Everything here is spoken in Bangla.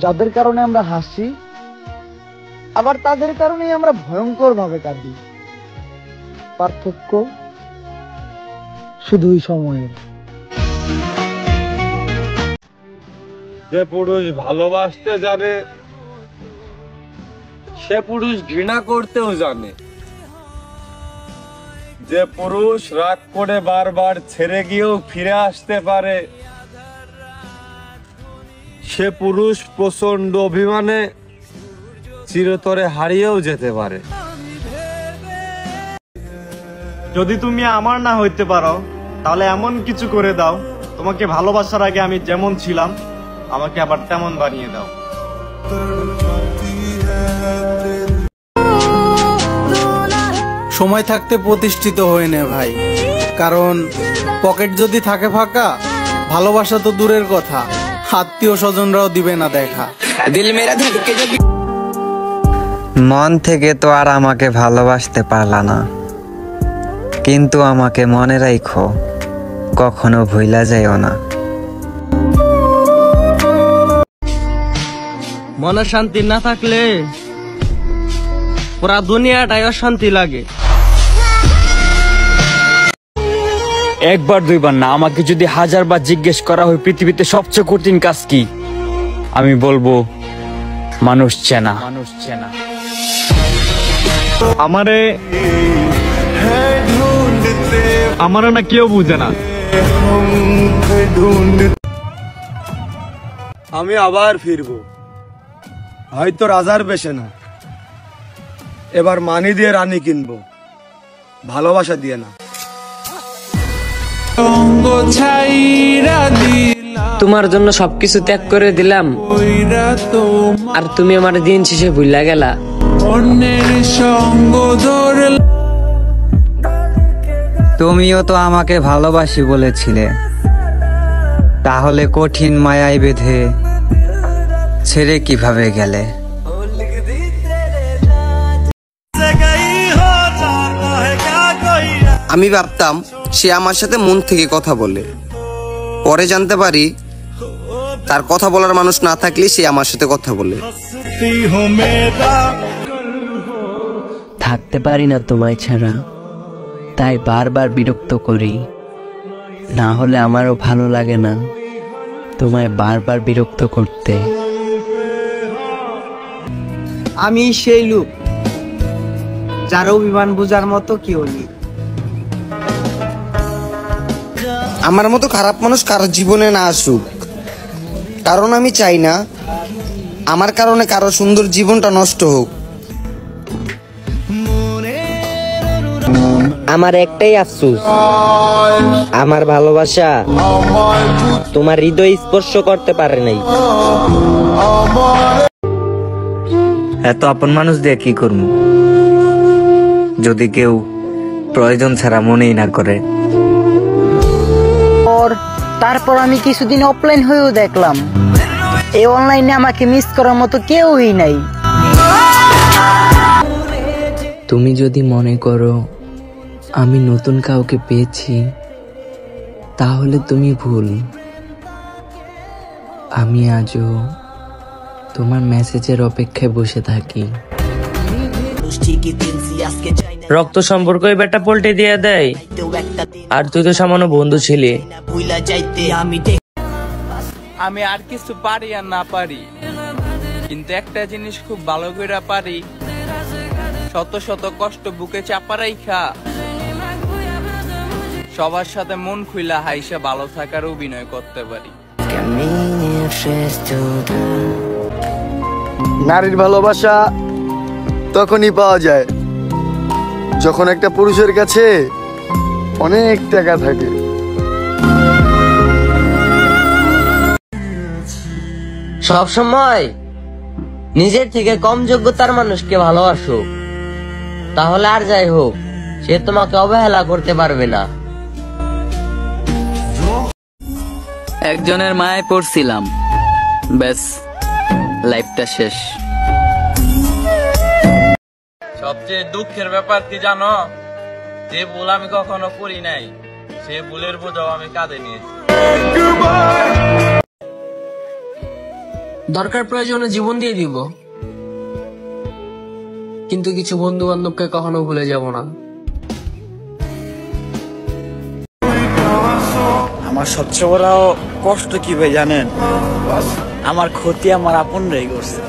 যাদের কারণে আমরা হাসি, আবার তাদের কারণেই আমরা ভয়ঙ্কর ভাবে কাঁদি। পার্থক্য শুধুই সময়ের। যে পুরুষ ভালোবাসতে জানে সে পুরুষ ঘৃণা করতেও জানে। যে পুরুষ রাগ করে বারবার ছেড়ে গিয়েও ফিরে আসতে পারে সে পুরুষ প্রচন্ড অভিমানে চিরতরে হারিয়েও যেতে পারে। যদি তুমি আমার না হইতে পারো তাহলে এমন কিছু করে দাও, তোমাকে ভালোবাসার আগে আমি যেমন ছিলাম আমাকে আবার তেমন বানিয়ে দাও। সময় থাকতে প্রতিষ্ঠিত হয়ে নে ভাই, কারণ পকেট যদি থাকে ফাঁকা, ভালোবাসা তো দূরের কথা, আত্মীয় স্বজনরাও দিবে না দেখা। মন থেকে তো আর আমাকে ভালোবাসতে পারলা না, কিন্তু আমাকে মনে রাখো, কখনো ভুলা যাইও না। মনে শান্তি না থাকলে পুরা দুনিয়াটাই অশান্তি লাগে। একবার দুইবার না, আমাকে যদি 1000 বার জিজ্ঞেস করা হয় পৃথিবীতে সবচেয়ে কঠিন কাজ কি, আমি বলবো মানুষ চেনা। আমারে না কেউ বুঝে না। আমি আবার ফিরবো, হয়তো রাজার বেশে না, এবার মানি দিয়ে রানী কিনবো, ভালোবাসা দিয়ে না। তোমার জন্য সবকিছু ত্যাগ করে দিলাম, আর তুমি আমার দিন শেষে ভুলা গেলা। তুমিও তো আমাকে ভালোবাসি বলেছিলে, তাহলে কঠিন মায়ায় বেঁধে ছেড়ে কিভাবে গেলে? আমি ভাবতাম সে আমার সাথে মন থেকে কথা বলে, পরে জানতে পারি তার কথা বলার মানুষ না থাকলে সে আমার সাথে কথা বলে। থাকতে পারি না তোমায় ছাড়া, তাই বারবার বিরক্ত করি, না হলে আমারও ভালো লাগে না তোমায় বারবার বিরক্ত করতে। আমি সেই লোক যার অভিমান বোঝার মতো কেউ নেই। আমার মতো খারাপ মানুষ কারো জীবনে না আসুক, কারণ আমি চাই না আমার কারণে কারো সুন্দর জীবনটা নষ্ট হোক। আমার একটাই আফসোস, আমার ভালোবাসা তোমার হৃদয় স্পর্শ করতে পারে নাই। এত আপন মানুষ দিয়ে কি করবো যদি কেউ প্রয়োজন ছাড়া মনেই না করে? তারপর আমি কিছুদিন অফলাইন হয়েও দেখলাম, এই অনলাইনে আমাকে মিস করার মতো কেউই নাই। তুমি যদি মনে করো আমি নতুন কাউকে পেয়েছি, তাহলে তুমি ভুল। আমি আজও তোমার মেসেজের অপেক্ষায় বসে থাকি। রক্ত সম্পর্কই বেটা পল্টে দিয়ে দেয়, আর তুই তো সামান্য বন্ধু ছিলি। আমি আর কিছু পারি আর না পারি, কিন্তু একটা জিনিস খুব ভালো করে পারি, শত শত কষ্ট বুকে চাপা রাইখা সবার সাথে মন খুইলা হাইসা ভালো থাকার অভিনয় করতে পারি। নারীর ভালোবাসা তখনই পাওয়া যায় যখন একটা পুরুষের কাছে অনেক টাকা থাকে। সব সময় নিজের থেকে কম যোগ্যতার মানুষকে ভালোবাসো, তাহলে আর যাই হোক সে তোমাকে অবহেলা করতে পারবে না। একজনের মায়ে পড়ছিলাম, ব্যাস লাইফটা শেষ। সবচেয়ে দুঃখের ব্যাপার কি জানো? যে ভুল আমি কখনো করি নাই, সে ভুলের বোঝাও আমি কাঁধে নিয়েছি। দরকার প্রয়োজনে জীবন দিয়ে দিব, কিন্তু কিছু বন্ধু বান্ধবকে কখনো ভুলে যাব না। আমার সবচেয়ে বড় কষ্ট কি ভাই জানেন? আমার ক্ষতি আমার আপনরাই করছে।